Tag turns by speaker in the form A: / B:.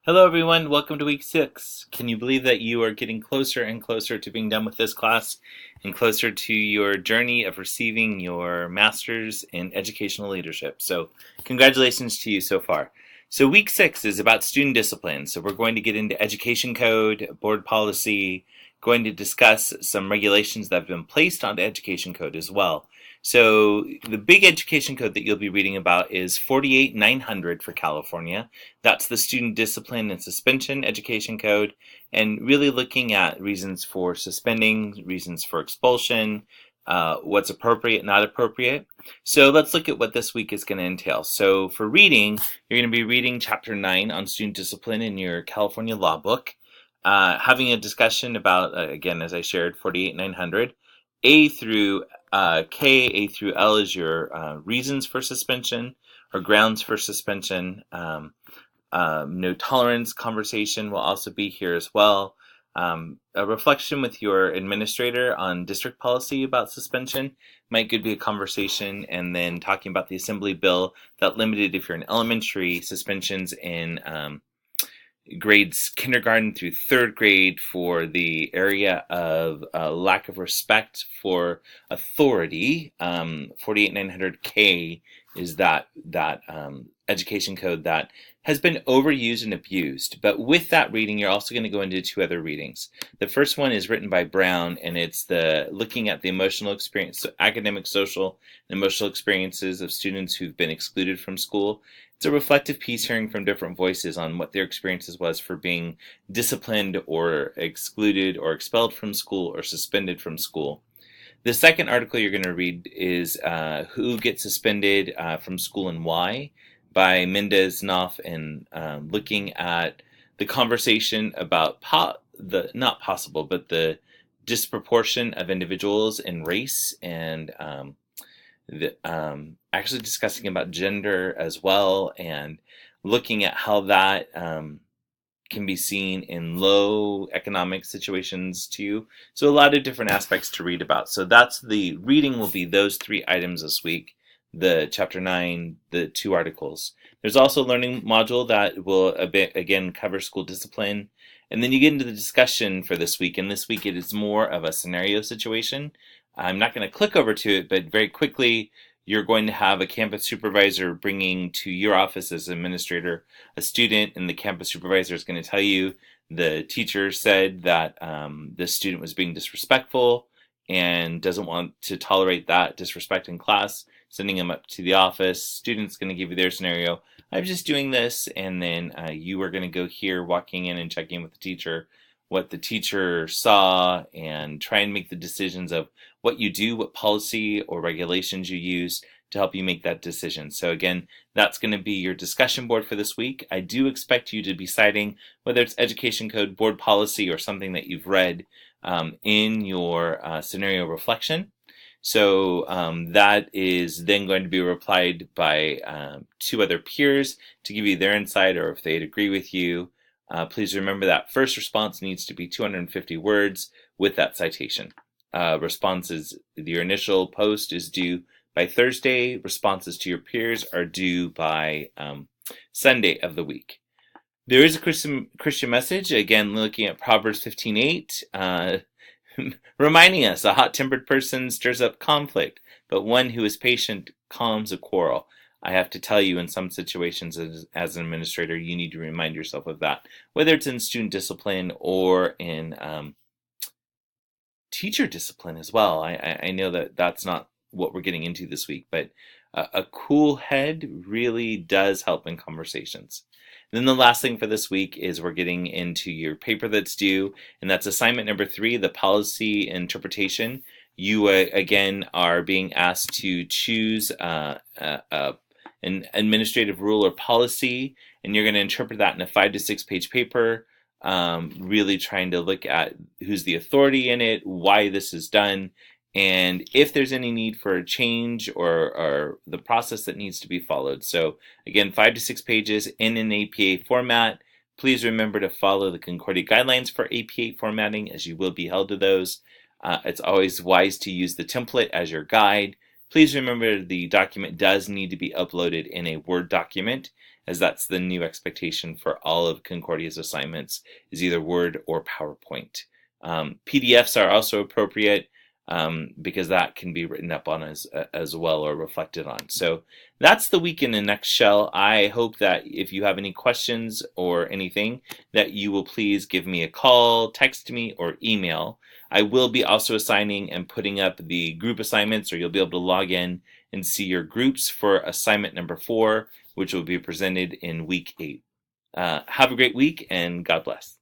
A: Hello, everyone. Welcome to week 6. Can you believe that you are getting closer and closer to being done with this class and closer to your journey of receiving your master's in educational leadership? So, congratulations to you so far. So, week 6 is about student discipline. So, we're going to get into education code, board policy, going to discuss some regulations that have been placed onto education code as well. So, the big education code that you'll be reading about is 48900 for California. That's the Student Discipline and Suspension Education Code, and really looking at reasons for suspending, reasons for expulsion, what's appropriate, not appropriate. So let's look at what this week is going to entail. So for reading, you're going to be reading Chapter 9 on student discipline in your California law book, having a discussion about, again, as I shared, 48900. A through K, A through L is your reasons for suspension or grounds for suspension. No tolerance conversation will also be here as well. A reflection with your administrator on district policy about suspension might could be a conversation, and then talking about the assembly bill that limited, if you're in elementary, suspensions in grades kindergarten through 3rd grade for the area of lack of respect for authority. 48900K is that education code that has been overused and abused. But with that reading, you're also going to go into 2 other readings. The first one is written by Brown, and it's the looking at the emotional experience, so academic, social, and emotional experiences of students who've been excluded from school. It's a reflective piece hearing from different voices on what their experiences was for being disciplined or excluded or expelled from school or suspended from school. The second article you're going to read is Who Gets Suspended from School and Why by Mendez Knopf, and looking at the conversation about the disproportion of individuals in race, and actually discussing about gender as well, and looking at how that can be seen in low economic situations too. So a lot of different aspects to read about. So that's the reading will be those 3 items this week. The chapter 9, the 2 articles. There's also a learning module that will again cover school discipline. And then you get into the discussion for this week. And this week it is more of a scenario situation. I'm not going to click over to it, but very quickly, you're going to have a campus supervisor bringing to your office as administrator a student, and the campus supervisor is going to tell you the teacher said that this student was being disrespectful and doesn't want to tolerate that disrespect in class, sending them up to the office. Student's going to give you their scenario. I'm just doing this, and then you are going to go here, walking in and checking with the teacher what the teacher saw, and try and make the decisions of what you do, what policy or regulations you use to help you make that decision. So again, that's going to be your discussion board for this week. I do expect you to be citing whether it's education code, board policy, or something that you've read in your scenario reflection. So that is then going to be replied by 2 other peers to give you their insight, or if they'd agree with you. Please remember that first response needs to be 250 words with that citation. Responses, your initial post is due by Thursday. Responses to your peers are due by Sunday of the week. There is a Christian message, again looking at Proverbs 15:8, reminding us a hot-tempered person stirs up conflict, but one who is patient calms a quarrel. I have to tell you, in some situations as an administrator, you need to remind yourself of that, whether it's in student discipline or in teacher discipline as well. I know that that's not what we're getting into this week, but a cool head really does help in conversations. And then the last thing for this week is we're getting into your paper that's due, and that's assignment number 3, the policy interpretation. You again are being asked to choose an administrative rule or policy, and you're going to interpret that in a 5 to 6 page paper, really trying to look at who's the authority in it, why this is done, and if there's any need for a change or the process that needs to be followed. So again, 5 to 6 pages in an APA format. Please remember to follow the Concordia guidelines for APA formatting, as you will be held to those. It's always wise to use the template as your guide. Please remember the document does need to be uploaded in a Word document, as that's the new expectation for all of Concordia's assignments, is either Word or PowerPoint. PDFs are also appropriate because that can be written up on as well or reflected on. So that's the week in a nutshell. I hope that if you have any questions or anything, that you will please give me a call, text me, or email. I will be also assigning and putting up the group assignments, or you'll be able to log in and see your groups for assignment number 4, which will be presented in week 8. Have a great week, and God bless.